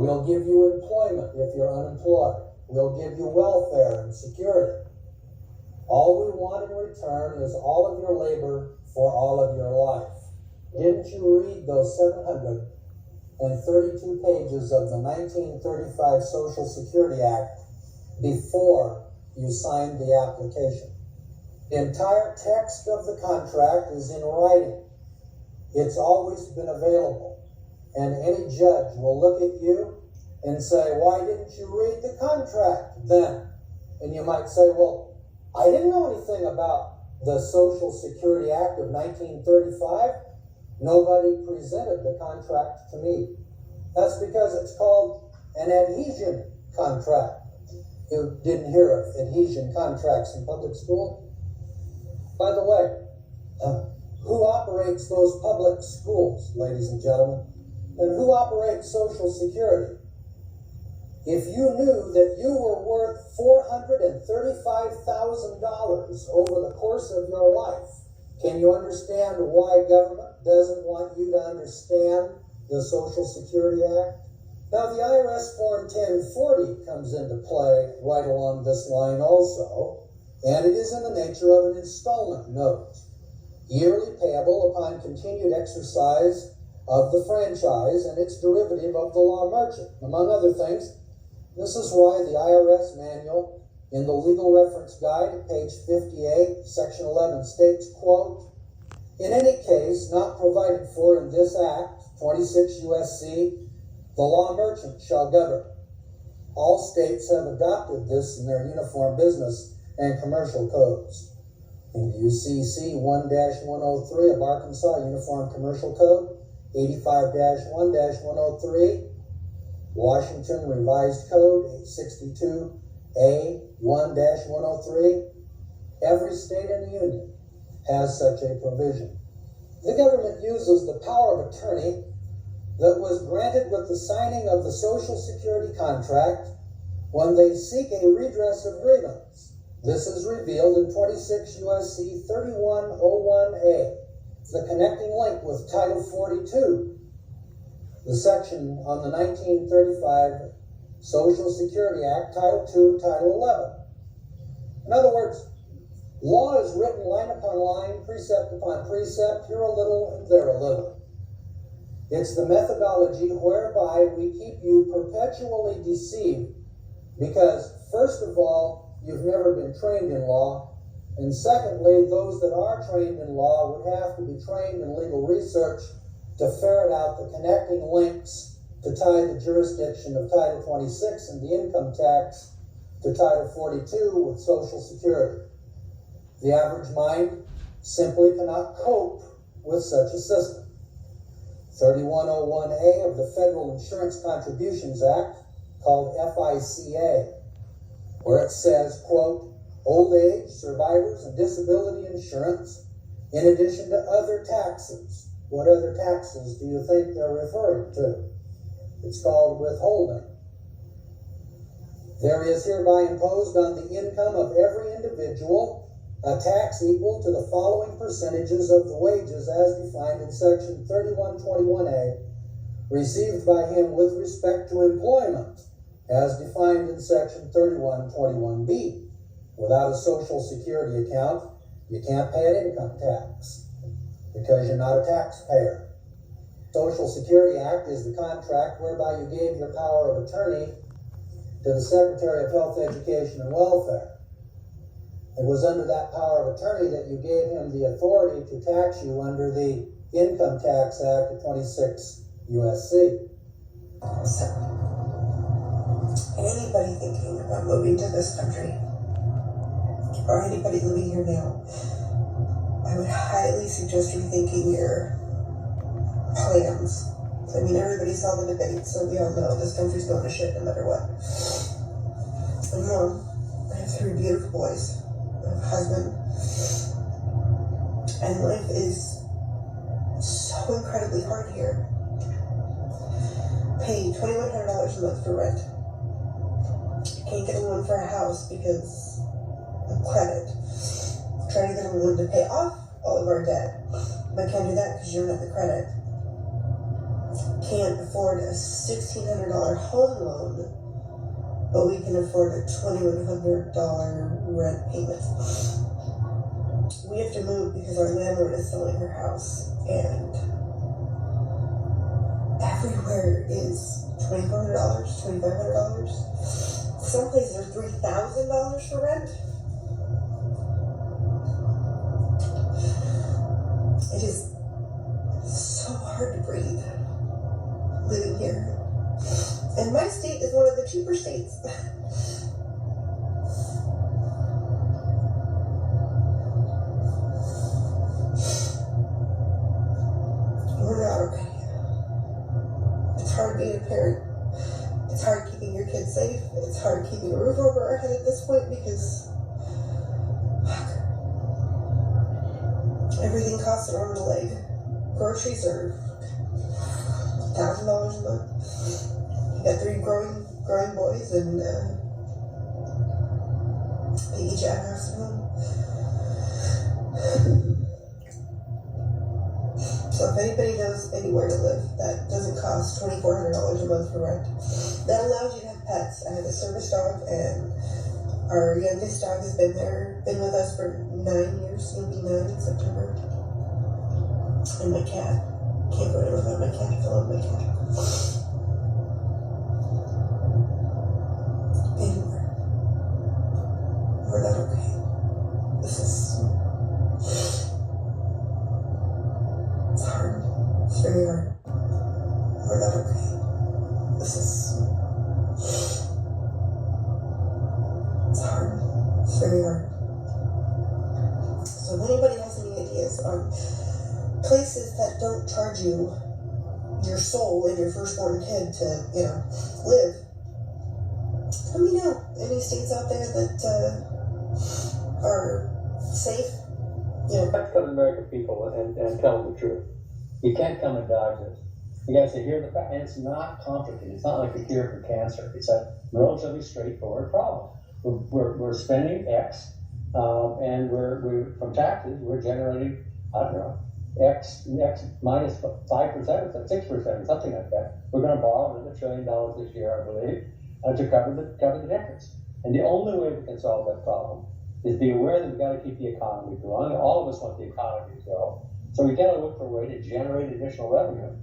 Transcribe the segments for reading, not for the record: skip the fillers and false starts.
We'll give you employment if you're unemployed. We'll give you welfare and security. All we want in return is all of your labor for all of your life. Didn't you read those 732 pages of the 1935 Social Security Act before you signed the application? The entire text of the contract is in writing. It's always been available. And any judge will look at you and say, why didn't you read the contract then? And you might say, well, I didn't know anything about the Social Security Act of 1935. Nobody presented the contract to me. That's because it's called an adhesion contract. You didn't hear of adhesion contracts in public school? By the way, who operates those public schools, ladies and gentlemen? And who operates Social Security? If you knew that you were worth $435,000 over the course of your life, can you understand why government doesn't want you to understand the Social Security Act? Now, the IRS Form 1040 comes into play right along this line also, and it is in the nature of an installment note, yearly payable upon continued exercise of the franchise and its derivative of the law merchant. Among other things, this is why the IRS manual in the Legal Reference Guide, page 58, section 11 states, quote, in any case not provided for in this act, 26 U.S.C., the law merchant shall govern. All states have adopted this in their uniform business and commercial codes. In UCC 1-103 of Arkansas Uniform Commercial Code, 85-1-103, Washington Revised Code 862A 1-103, every state in the Union has such a provision. The government uses the power of attorney that was granted with the signing of the Social Security contract when they seek a redress of grievance. This is revealed in 26 U.S.C. 3101A, the connecting link with Title 42, the section on the 1935 Social Security Act, Title 2, Title 11. In other words, law is written line upon line, precept upon precept, here a little and there a little. It's the methodology whereby we keep you perpetually deceived because, first of all, you've never been trained in law, and secondly, those that are trained in law would have to be trained in legal research to ferret out the connecting links to tie the jurisdiction of Title 26 and the income tax to Title 42 with Social Security. The average mind simply cannot cope with such a system. 3101A of the Federal Insurance Contributions Act, called FICA, where it says, quote, old age, survivors, and disability insurance, in addition to other taxes. What other taxes do you think they're referring to? It's called withholding. There is hereby imposed on the income of every individual a tax equal to the following percentages of the wages as defined in section 3121A, received by him with respect to employment, as defined in section 3121B. Without a Social Security account, you can't pay an income tax, because you're not a taxpayer. Social Security Act is the contract whereby you gave your power of attorney to the Secretary of Health, Education, and Welfare. It was under that power of attorney that you gave him the authority to tax you under the Income Tax Act of 26 U.S.C. So, anybody thinking about moving to this country, or anybody living here now, I would highly suggest rethinking your plans. I mean, everybody saw the debate, so we all know this country's going to shit no matter what. And Mom, I have 3 beautiful boys, I have a husband, and life is so incredibly hard here. Pay $2,100 a month for rent. Can't get a loan for a house because of credit. Trying to get a loan to pay off all of our debt, but can't do that because you don't have the credit. can't afford a $1,600 home loan, but we can afford a $2,100 rent payment. We have to move because our landlord is selling her house, and everywhere is $2,400, $2,500. Some places are $3,000 for rent. It is so hard to breathe living here. And my state is one of the cheaper states. We're not okay. It's hard being a parent. It's hard keeping your kids safe. It's hard keeping a roof over our head at this point because everything costs an arm and a leg. Groceries are $1,000 a month. You got 3 growing boys, and they each have a house at home. So if anybody knows anywhere to live that doesn't cost $2,400 a month for rent, that allows you to have pets. I have a service dog, and our youngest dog has been with us for 9 years. He'll be 9 in September. And my cat. Can't go anywhere without my cat. I love my cat. Anywhere. We're not okay. This is... It's hard. It's very hard. We're not okay. This is... It's hard. It's very hard. So if anybody has any ideas on places that don't charge you your soul and your firstborn kid to, live, let me know. Any states out there that are safe? Let's go to the American people and tell them the truth. You can't come and dodge this. You guys say, here's the fact, and it's not complicated. It's not like a cure for cancer. It's a relatively straightforward problem. We're spending X, and we're from taxes, we're generating, I don't know, X minus 5%, or 6%, something like that. We're going to borrow another $1 trillion this year, I believe, to cover the difference. And the only way we can solve that problem is be aware that we've got to keep the economy growing. All of us want the economy to grow. So we've got to look for a way to generate additional revenue.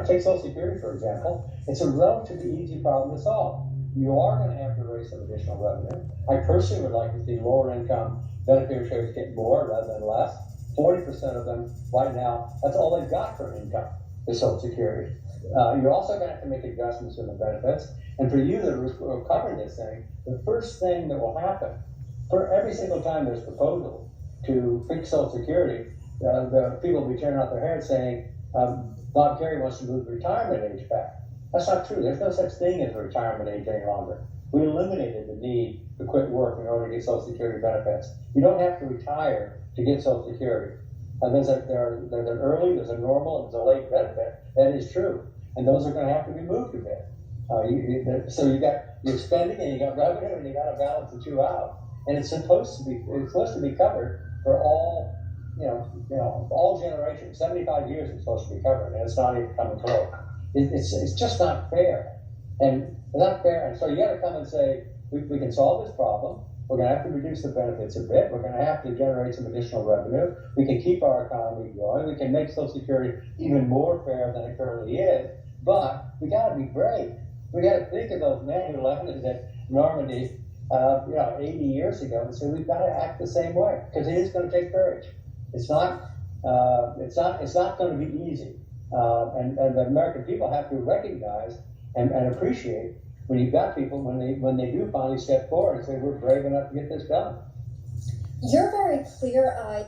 Take Social Security, for example. It's a relatively easy problem to solve. You are going to have to raise some additional revenue. I personally would like to see lower income beneficiaries get more rather than less. 40% of them right now, that's all they've got for income is Social Security. You're also going to have to make adjustments in the benefits. And for you that are covering this thing, the first thing that will happen, for every single time there's a proposal to fix Social Security, the people will be tearing out their hair saying, Bob Kerrey wants to move the retirement age back. That's not true. There's no such thing as a retirement age any longer. We eliminated the need to quit work in order to get Social Security benefits. You don't have to retire to get Social Security. And there's an early, there's a normal, and there's a late benefit. That is true. And those are going to have to be moved a bit. So you're spending and you got revenue and you got to balance the two out. And it's supposed to be covered for all, all generations. 75 years it's supposed to be covered, and it's not even coming close. It's just not fair. And it's not fair. And so you got to come and say, we can solve this problem. We're going to have to reduce the benefits a bit. We're going to have to generate some additional revenue. We can keep our economy going. We can make Social Security even more fair than it currently is. But we got to be brave. We got to think of those men who landed at Normandy, 80 years ago, and say we've got to act the same way because it is going to take courage. It's not going to be easy. And the American people have to recognize and appreciate when you've got people when they do finally step forward and say we're brave enough to get this done. You're very clear-eyed.